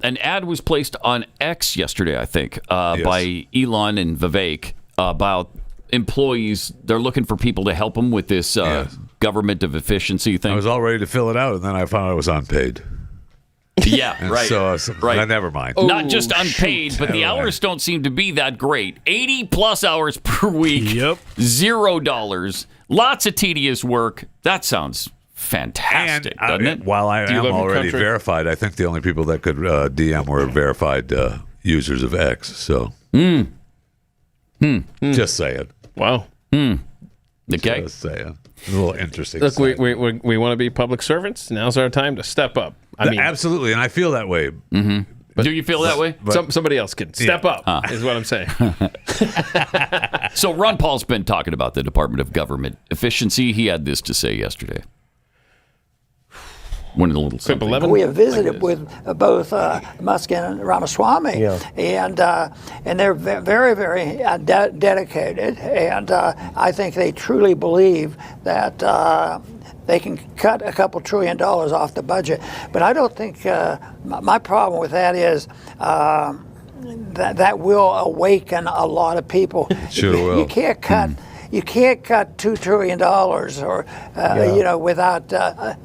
an ad was placed on X yesterday, I think, by Elon and Vivek about employees. They're looking for people to help them with this government of efficiency thing. I was all ready to fill it out, and then I found I was unpaid. Yeah, right. So, right. Never mind. Not just unpaid, but the hours don't seem to be that great. 80-plus hours per week. Yep. $0. Lots of tedious work. That sounds fantastic, doesn't it? While I am already verified, I think the only people that could DM were verified users of X. So, just saying. Wow. Okay. Just saying. A little interesting. Look, we want to be public servants. Now's our time to step up. I mean, absolutely, and I feel that way. But, do you feel that way? Somebody else can step up, is what I'm saying. So Ron Paul's been talking about the Department of Government Efficiency. He had this to say yesterday. One of the little something. We have visited with both Musk and Ramaswamy, and they're very, very dedicated, and I think they truly believe that they can cut a couple $1 trillion off the budget. But I don't think my problem with that is that will awaken a lot of people. Sure will. You can't cut. You can't cut $2 trillion without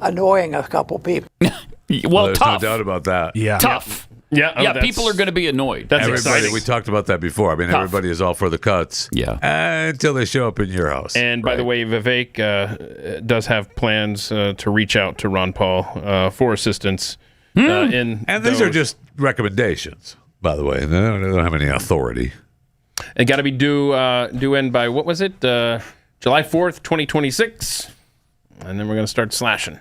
annoying a couple people. Well, there's tough. no doubt about that. Yeah. Tough. Yeah, people are going to be annoyed. That's everybody. exciting. We talked about that before. I mean, everybody is all for the cuts. Until they show up in your house. And by the way, Vivek does have plans to reach out to Ron Paul for assistance. And these are just recommendations, by the way. They don't have any authority. It got to be due in by, what was it? July 4th, 2026. And then we're going to start slashing.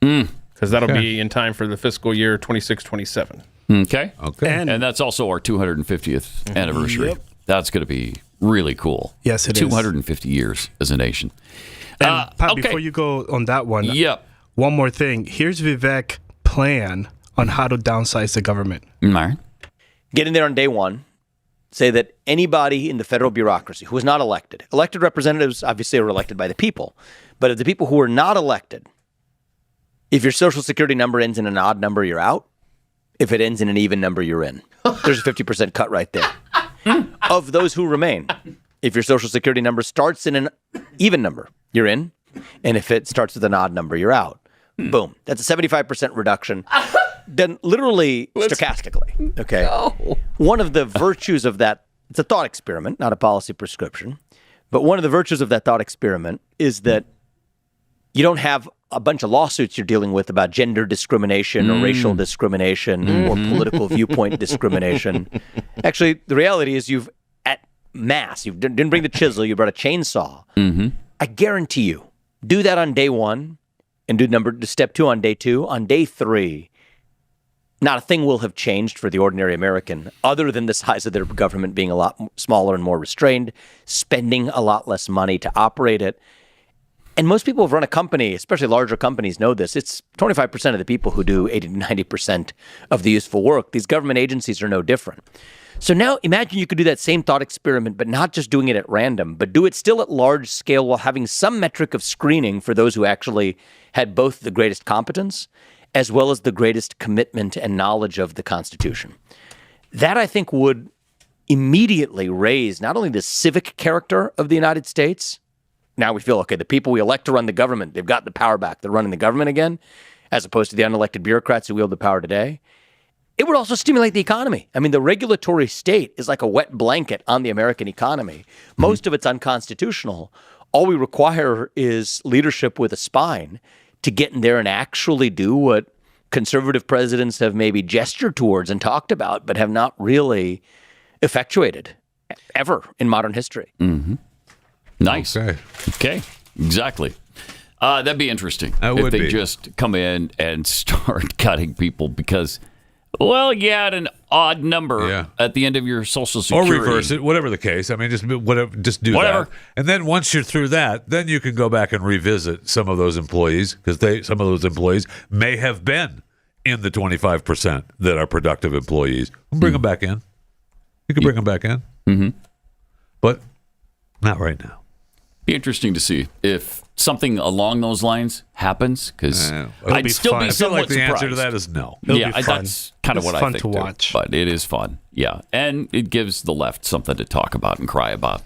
Because that'll be in time for the fiscal year 26-27. Okay. And that's also our 250th anniversary. Yep. That's going to be really cool. Yes, it is. 250 years as a nation. And Pat, before you go on that one, one more thing. Here's Vivek's plan on how to downsize the government. All right. Get in there on day one. Say that anybody in the federal bureaucracy who is not elected representatives obviously are elected by the people, but of the people who are not elected, if your social security number ends in an odd number, you're out. If it ends in an even number, you're in. There's a 50% cut right there. Of those who remain, if your social security number starts in an even number, you're in. And if it starts with an odd number, you're out. Boom. That's a 75% reduction. Done literally stochastically. Okay. No. One of the virtues of that, it's a thought experiment, not a policy prescription. But one of the virtues of that thought experiment is that you don't have a bunch of lawsuits you're dealing with about gender discrimination or racial discrimination or political viewpoint discrimination. Actually, the reality is you've, at mass, you didn't bring the chisel, you brought a chainsaw. I guarantee you, do that on day one and do step two on day two. On day three, not a thing will have changed for the ordinary American other than the size of their government being a lot smaller and more restrained, spending a lot less money to operate it. And most people who've run a company, especially larger companies, know this. It's 25% of the people who do 80 to 90% of the useful work. These government agencies are no different. So now imagine you could do that same thought experiment, but not just doing it at random, but do it still at large scale while having some metric of screening for those who actually had both the greatest competence as well as the greatest commitment and knowledge of the Constitution. That, I think, would immediately raise not only the civic character of the United States. Now we feel, okay, the people we elect to run the government, they've got the power back. They're running the government again, as opposed to the unelected bureaucrats who wield the power today. It would also stimulate the economy. I mean, the regulatory state is like a wet blanket on the American economy. Most of it's unconstitutional. All we require is leadership with a spine to get in there and actually do what conservative presidents have maybe gestured towards and talked about, but have not really effectuated ever in modern history. Nice. Okay. Exactly. That'd be interesting if they just come in and start cutting people because, well, you had an odd number at the end of your Social Security. Or reverse it, whatever the case. I mean, just do that. And then once you're through that, then you can go back and revisit some of those employees because some of those employees may have been in the 25% that are productive employees. Bring them back in. You can bring them back in. But not right now. Be interesting to see if something along those lines happens, because I'd still be somewhat the surprised. answer to that is no. That's kind of what I think to watch. But it is fun, yeah, and it gives the left something to talk about and cry about.